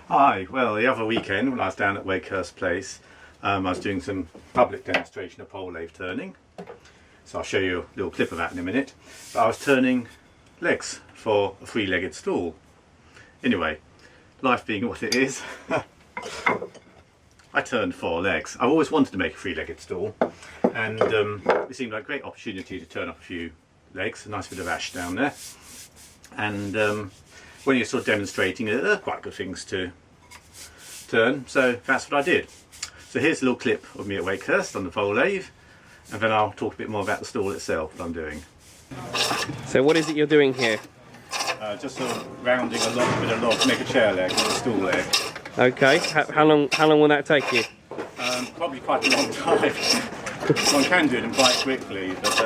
Hi, well the other weekend when I was down at Wakehurst Place, I was doing some public demonstration of pole lathe turning. So I'll show you a little clip of that in a minute. But I was turning legs for a three-legged stool. Anyway, life being what it is, I turned 4 legs. I've always wanted to make a three-legged stool, and it seemed like a great opportunity to turn up a few legs, a nice bit of ash down there. And when you're sort of demonstrating, they're quite good things to turn, so that's what I did. So here's a little clip of me at Wakehurst on the pole lathe, and then I'll talk a bit more about the stool itself that I'm doing. So what is it you're doing here? Just sort of rounding a log with a log to make a chair leg, a stool leg. Okay, how long will that take you? Probably quite a long time. One can do it quite quickly, but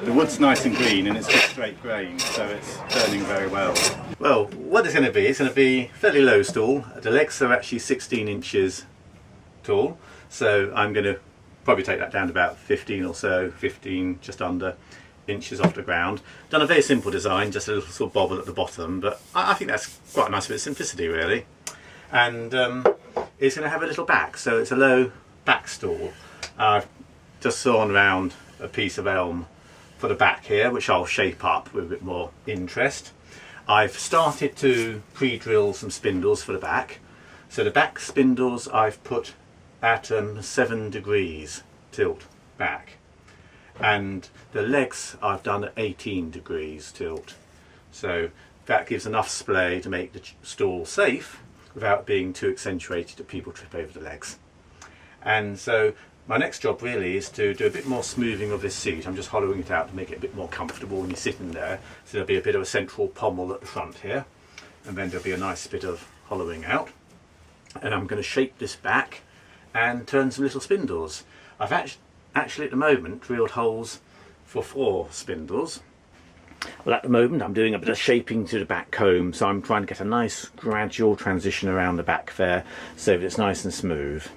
the wood's nice and green and it's just straight grain, so it's turning very well. Well, what it's going to be, it's going to be a fairly low stool. The legs are actually 16 inches tall, so I'm going to probably take that down to about 15 or so, 15 just under inches off the ground. Done a very simple design, just a little sort of bobble at the bottom, but I think that's quite a nice bit of simplicity really. And it's going to have a little back, so it's a low back stool. I've just sawn around a piece of elm for the back here, which I'll shape up with a bit more interest. I've started to pre-drill some spindles for the back. So the back spindles I've put at 7 degrees tilt back, and the legs I've done at 18 degrees tilt. So that gives enough splay to make the stool safe without being too accentuated that people trip over the legs. And so my next job really is to do a bit more smoothing of this seat. I'm just hollowing it out to make it a bit more comfortable when you're sitting there. So there'll be a bit of a central pommel at the front here, and then there'll be a nice bit of hollowing out. And I'm going to shape this back and turn some little spindles. I've actually at the moment drilled holes for 4 spindles. Well, at the moment I'm doing a bit of shaping to the back comb, so I'm trying to get a nice gradual transition around the back there so that it's nice and smooth.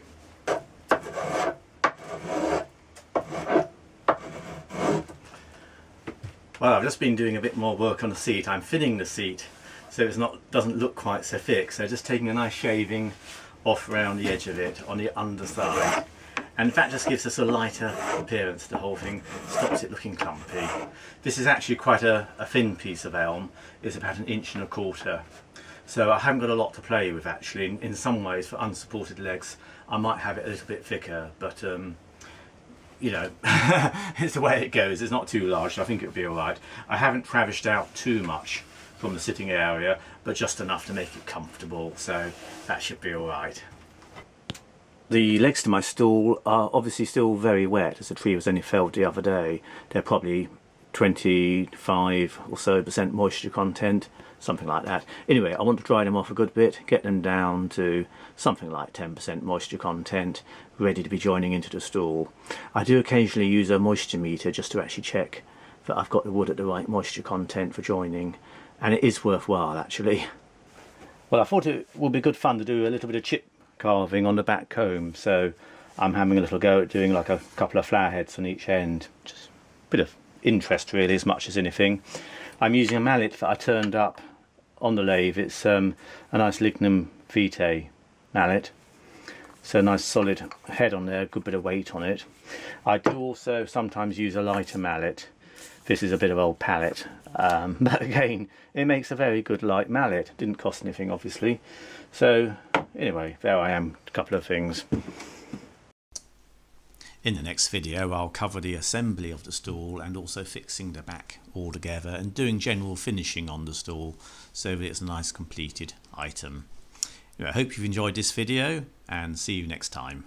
Well, I've just been doing a bit more work on the seat. I'm thinning the seat so it doesn't look quite so thick, so just taking a nice shaving off around the edge of it on the underside. And in fact just gives us a lighter appearance to the whole thing, stops it looking clumpy. This is actually quite a thin piece of elm, it's about 1.25 inches. So I haven't got a lot to play with actually. In some ways for unsupported legs I might have it a little bit thicker, but you know, it's the way it goes. It's not too large, so I think it'll be alright. I haven't travished out too much from the sitting area, but just enough to make it comfortable, so that should be alright. The legs to my stool are obviously still very wet, as the tree was only felled the other day. They're probably 25 or so % moisture content, something like that. Anyway, I want to dry them off a good bit, get them down to something like 10% moisture content, ready to be joining into the stool. I do occasionally use a moisture meter just to actually check that I've got the wood at the right moisture content for joining, and it is worthwhile actually. Well, I thought it would be good fun to do a little bit of chip carving on the back comb, so I'm having a little go at doing like a couple of flower heads on each end. Just a bit of interest really, as much as anything. I'm using a mallet that I turned up on the lathe. It's a nice lignum vitae mallet, so a nice solid head on there, a good bit of weight on it. I do also sometimes use a lighter mallet. This is a bit of old pallet, but again it makes a very good light mallet. Didn't cost anything obviously. So anyway, there I am, a couple of things. In the next video I'll cover the assembly of the stool and also fixing the back all together and doing general finishing on the stool so that it's a nice completed item. Anyway, I hope you've enjoyed this video and see you next time.